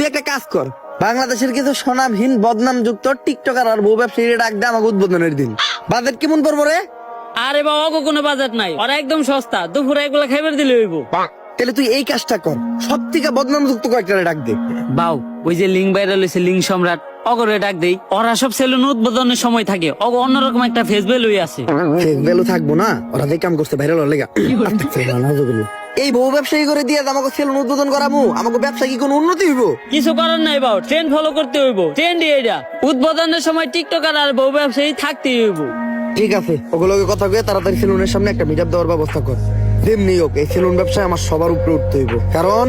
একটা কাজ কর, বাংলাদেশের কিছু স্বনামহীন বদনাম যুক্ত টিকটকার আর বউ ব্যবসায়ী ডাক দে আমাকে উদ্বোধনের দিন। বাজেট কেমন পড়বো রে? আরে বাবা ওগো কোনো বাজেট নাই, ওরা একদম সস্তা, দুপুরে এগুলা খাইবার দিলে হইব। তাহলে তুই এই কাজটা কর, সব থেকে বদনাম যুক্ত কয়েকটা ডাক দে। বাউ ওই যে লিঙ্ক ভাইরাল হয়েছে, লিঙ্ক সম্রাট, অগরে ডাক দেই। ওরা সব সেলুন উদ্বোধনের সময় থাকে, অগ অন্যরকম একটা ফেস ভ্যালু আছে। ফেক ভ্যালু থাকবো না, ওরা যে কাম করতে ভাইরাল হলে এই বউ ব্যবসায়ী করে দিয়ে আমাকে সেলুন উদ্বোধন করামু, আমাকে ব্যবসা কি কোনো উন্নতি হইব? কিছু করার নাই বাউ, ট্রেন্ড ফলো করতে হইব। ট্রেন্ড এটা, উদ্বোধনের সময় টিকটকার আর বউ ব্যবসায়ী থাকতেই হইব। ঠিক আছে, ওগুলোকে কথা কয়ে তাড়াতাড়ি সেলুনের সামনে একটা মিট আপ দেওয়ার ব্যবস্থা কর। যেমনি হোক এই সেলুন ব্যবসায় আমার সবার উপরে উঠতে হইব, কারণ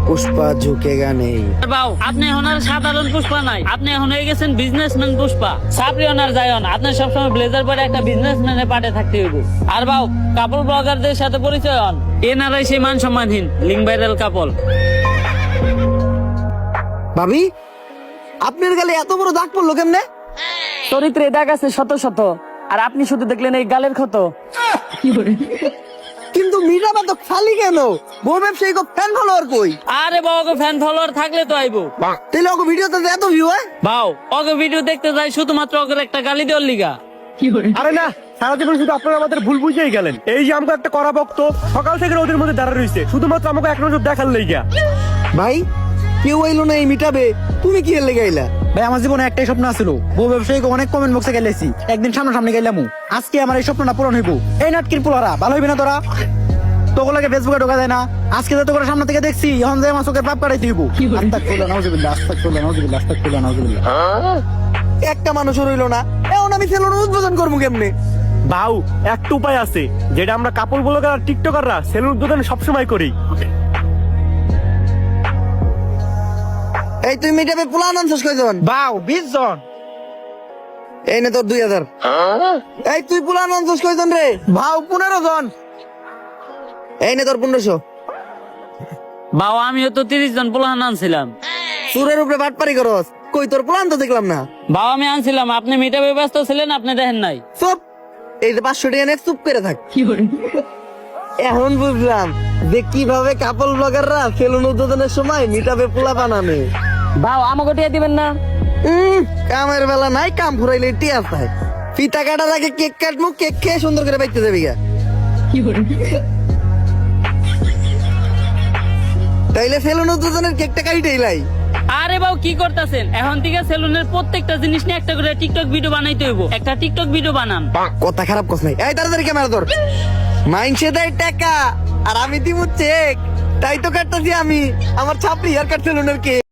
পুষ্পা ঝুঁকেগা নেই। বাউ আপনি এখন আর সাধারণ পুষ্পা নাই, আপনি এখন হয়ে গেছেন বিজনেসম্যান পুষ্পা। সাপরি ওনার যায়ন, আপনি সবসময় ব্লেজার পরে একটা বিজনেসম্যানের পাটে থাকতে হইব। আর বাউ কাপল ব্লগারদের সাথে পরিচয় হন, এনারাই সেই মান সম্মানহীন লিঙ্ক ভাইরাল কাপল। ভাবি, আপনার গালে এত বড় দাগ পড়লো কেমনে? চরিত্রে দাগ আছে শত শত, আর আপনি শুধু দেখলেন এই গালের ক্ষত। কিন্তু মিরাবা তো খালি কেন? বউ ব্যবসায়ী ফ্যান ফলোয়ার কই? আরে বাবা ফ্যান ফলোয়ার থাকলে তো আইবো। তাহলে ওকে ভিডিওতে এত ভিউ হয়? বাউ ওকে ভিডিও দেখতে যাই শুধুমাত্র ওকে একটা গালি দেওয়ার লিগা। আরে না, সারা জীবন শুধু আপনারা আমাদের ভুল বুঝেই গেলেন। এই যে আমাকে একটা করা ভক্ত সকাল থেকে ওদের মধ্যে দাঁড়া রয়েছে শুধুমাত্র আমাকে এক নজর দেখার লেগা। ভাই কেউ আইলো না এই মিটাবে, তুমি কি এর লেগে আইলা? ভাই আমার জীবনে একটাই স্বপ্ন ছিল, বউ ব্যবসায়ীকে অনেক কমেন্ট বক্সে গেলেছি, একদিন সামনে গেলাম। আজকে আমার এই স্বপ্নটা পূরণ হইব। এই নাটকির পোলারা ভালো হইবে না তোরা? তোগুলোকে ফেসবুকে ঢোকা যায় না, আজকে তো তোকে সামনে থেকে দেখছি, এখন যে আমার চোখের পাপ কাটাইতে হইব। আস্তাগফিরুল্লাহ, নাউজুবিল্লাহ, আস্তাগফিরুল্লাহ, নাউজুবিল্লাহ, আস্তাগফিরুল্লাহ, নাউজুবিল্লাহ। একটা মানুষ রইলো না, এখন আমি সেলুন উদ্বোধন করবো কেমনে? ভাউ একটা উপায় আছে, যেটা আমরা কাপড় ব্লগার আর টিকটকাররা সেলুন উদ্বোধনে সবসময় করি। এই তুই মিটাবে পোলা আনছস কয়জন? বাউ 20 জন। এই নে তোর 2000। এই তুই পোলা আনছস কয়জন রে? ভাউ 15 জন। এই নে তোর 1500। বাউ আমিও তো 30 জন পোলাহান আনছিলাম। সুরের উপরে বাটপারি করস, কই তোর প্লান তো দেখলাম না। বাউ আমি আনছিলাম, আপনি মিটাবে ব্যস্ত ছিলেন, আপনি দেখেন নাই। চুপ, এই যে 500 টাকা নে, চুপ করে থাক। এখন বুঝলাম যে কিভাবে কাপল ব্লগাররা সেলুন উদ্বোধনের সময় মিটাবে পোলা বানানে। বাউ আমাকে টিয়া দিবেন না? কামের বেলা নাই, কাম ফুরাইলে টিয়া চাই। ফিতা কাটার আগে কেক কাটমু, কেক খেয়ে সুন্দর করে বাইতে যাবি গা। তাইলে সেলুন উদ্বোধনের কেকটা কাইটেই লাই। আরে বাউ কি করতেছেন? এখন থেকে সেলুনের প্রত্যেকটা জিনিস নিয়ে একটা করে টিকটক ভিডিও বানাইতে হইব। একটা টিকটক ভিডিও বানান। কথা খারাপ কস নাই। এই তাড়াতাড়ি ক্যামেরা ধর। মাইনসে দেয় টাকা আর আমি দিমু চেক, তাই তো কাটতাছি আমি আমার ছাপড়ি হেয়ার কাট সেলুনের কেক।